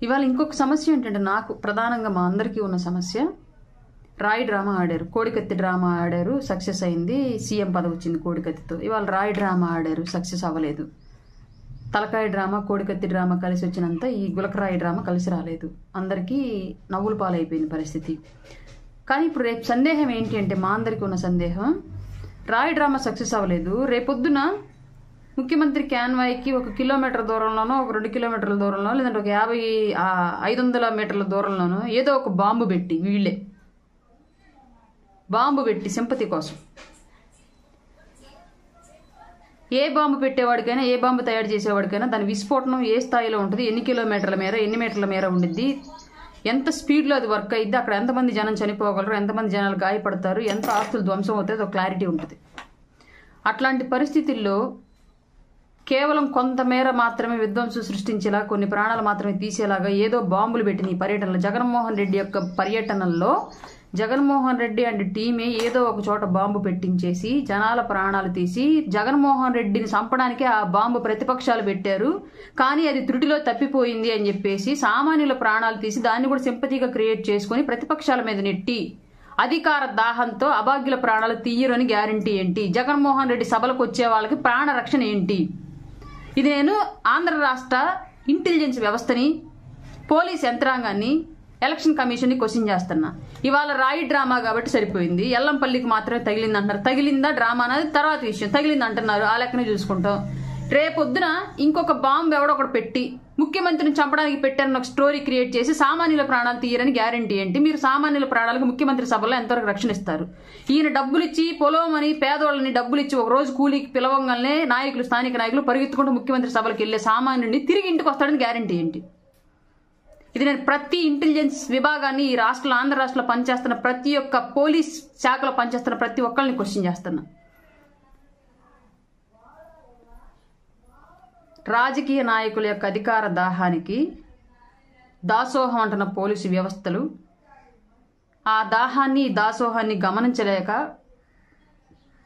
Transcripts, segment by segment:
ఇవాళ ఇంకొక సమస్య ఏంటంటే, నాకు ప్రధానంగా మా అందరికీ ఉన్న సమస్య, రాయి డ్రామా ఆడారు, కోడికత్తి డ్రామా ఆడారు, సక్సెస్ అయింది, సీఎం పదవి వచ్చింది కోడికత్తితో. ఇవాళ రాయి డ్రామా ఆడారు, సక్సెస్ అవ్వలేదు. తలకాయ డ్రామా, కోడికత్తి డ్రామా కలిసి వచ్చినంత ఈ గులకరాయి డ్రామా కలిసి రాలేదు. అందరికీ నవ్వుల పాలైపోయింది పరిస్థితి. కానీ ఇప్పుడు రేపు సందేహం ఏంటి అంటే, మా అందరికీ ఉన్న సందేహం, రాయి డ్రామా సక్సెస్ అవ్వలేదు, రేపొద్దున ముఖ్యమంత్రి క్యాన్వాయ్కి 1 కిలోమీటర్ దూరంలోనో, 2 కిలోమీటర్ల దూరంలో, లేదంటే ఒక 500 మీటర్ల దూరంలోనో ఏదో ఒక బాంబు పెట్టి, వీళ్ళే బాంబు పెట్టి సింపతి కోసం, ఏ బాంబు పెట్టేవాడికైనా, ఏ బాంబు తయారు చేసేవాడికైనా దాని విస్ఫోటనం ఏ స్థాయిలో ఉంటుంది, ఎన్ని కిలోమీటర్ల మేర, ఎన్ని మీటర్ల మేర ఉండిద్ది, ఎంత స్పీడ్లో అది వర్క్ అయ్యిద్ది, అక్కడ ఎంతమంది జనం చనిపోగలరు, ఎంతమంది జనాలు గాయపడతారు, ఎంత ఆస్తులు ధ్వంసం అవుతాయి, ఒక క్లారిటీ ఉంటుంది. అట్లాంటి పరిస్థితుల్లో కేవలం కొంతమేర మాత్రమే విధ్వంసం సృష్టించేలా, కొన్ని ప్రాణాలు మాత్రమే తీసేలాగా ఏదో బాంబులు పెట్టిన ఈ పర్యటనలో, జగన్మోహన్ రెడ్డి యొక్క పర్యటనల్లో జగన్మోహన్ రెడ్డి అండ్ టీమే ఏదో ఒక చోట బాంబు పెట్టించేసి జనాల ప్రాణాలు తీసి, జగన్మోహన్ రెడ్డిని చంపడానికి ఆ బాంబు ప్రతిపక్షాలు పెట్టారు, కానీ అది త్రుటిలో తప్పిపోయింది అని చెప్పేసి సామాన్యుల ప్రాణాలు తీసి దాన్ని కూడా సింపతిగా క్రియేట్ చేసుకుని ప్రతిపక్షాల మీద నెట్టి అధికార దాహంతో అభాగ్యుల ప్రాణాలు తీయరని గ్యారంటీ ఏంటి? జగన్మోహన్ రెడ్డి సభలకు వచ్చే వాళ్ళకి ప్రాణ రక్షణ ఏంటి? ఇది నేను ఆంధ్ర రాష్ట్ర ఇంటెలిజెన్స్ వ్యవస్థని, పోలీస్ యంత్రాంగాన్ని, ఎలక్షన్ కమిషన్ని క్వశ్చన్ చేస్తున్నా. ఇవాళ రాయి డ్రామా కాబట్టి సరిపోయింది, ఎల్లంపల్లికి మాత్రమే తగిలింది అంటున్నారు. తగిలిందా డ్రామా అనేది తర్వాత విషయం, తగిలింది అంటున్నారు, ఆ లెక్కనే చూసుకుంటాం. రేపొద్దున ఇంకొక బాంబు ఎవడో ఒకటి పెట్టి ముఖ్యమంత్రిని చంపడానికి పెట్టారని ఒక స్టోరీ క్రియేట్ చేసి సామాన్యుల ప్రాణాలు తీయరని గ్యారంటీ ఏంటి? మీరు సామాన్యుల ప్రాణాలకు ముఖ్యమంత్రి సభలో ఎంతవరకు రక్షణ ఇస్తారు? ఈయన డబ్బులు ఇచ్చి, పొలమని పేదవాళ్ళని డబ్బులు ఇచ్చి ఒక రోజు కూలీకి పిలవంగానే నాయకులు, స్థానిక నాయకులు పరిగెత్తుకుంటూ ముఖ్యమంత్రి సభలకు వెళ్లే సామాన్యుడిని తిరిగి ఇంటికి వస్తాడని గ్యారంటీ ఏంటి? ఇది నేను ప్రతి ఇంటెలిజెన్స్ విభాగాన్ని, ఈ రాష్ట్రంలో, ఆంధ్ర రాష్ట్రంలో పనిచేస్తున్న ప్రతి ఒక్క పోలీస్ శాఖలో పనిచేస్తున్న ప్రతి ఒక్కరిని క్వశ్చన్ చేస్తున్నా. రాజకీయ నాయకుల యొక్క అధికార దాహానికి దాసోహం అంటున్న పోలీసు వ్యవస్థలు ఆ దాహాన్ని, దాసోహాన్ని గమనించలేక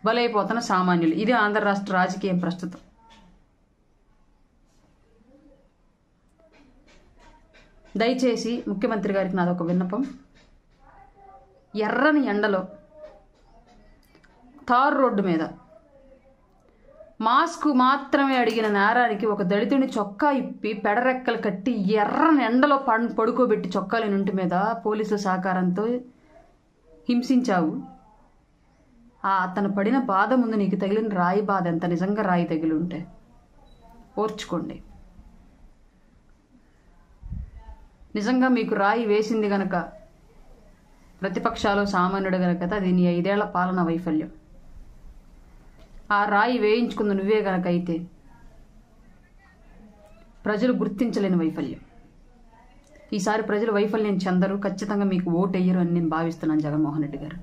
బలైపోతున్న సామాన్యులు. ఇది ఆంధ్ర రాష్ట్ర రాజకీయం ప్రస్తుతం. దయచేసి ముఖ్యమంత్రి గారికి నాదొక విన్నపం, ఎర్రని ఎండలో తారు రోడ్డు మీద మాస్క్ మాత్రమే అడిగిన నేరానికి ఒక దళితుని చొక్కా ఇప్పి పెడరెక్కలు కట్టి ఎర్రని ఎండలో పడుకోబెట్టి చొక్కాల నుంటి మీద పోలీసుల సహకారంతో హింసించావు. అతను పడిన బాధ ముందు నీకు తగిలిన రాయి బాధ ఎంత? నిజంగా రాయి తగిలి ఉంటే ఓర్చుకోండి. నిజంగా మీకు రాయి వేసింది గనక, ప్రతిపక్షాలు సామాన్యుడు గనక, అది నీ 5 ఏళ్ల పాలన వైఫల్యం. ఆ రాయి వేయించుకుంది నువ్వే గనక అయితే ప్రజలు గుర్తించలేని వైఫల్యం. ఈసారి ప్రజలు వైఫల్యం చెందరు, ఖచ్చితంగా మీకు ఓటు వేయరు అని నేను భావిస్తున్నాను జగన్మోహన్ రెడ్డి గారు.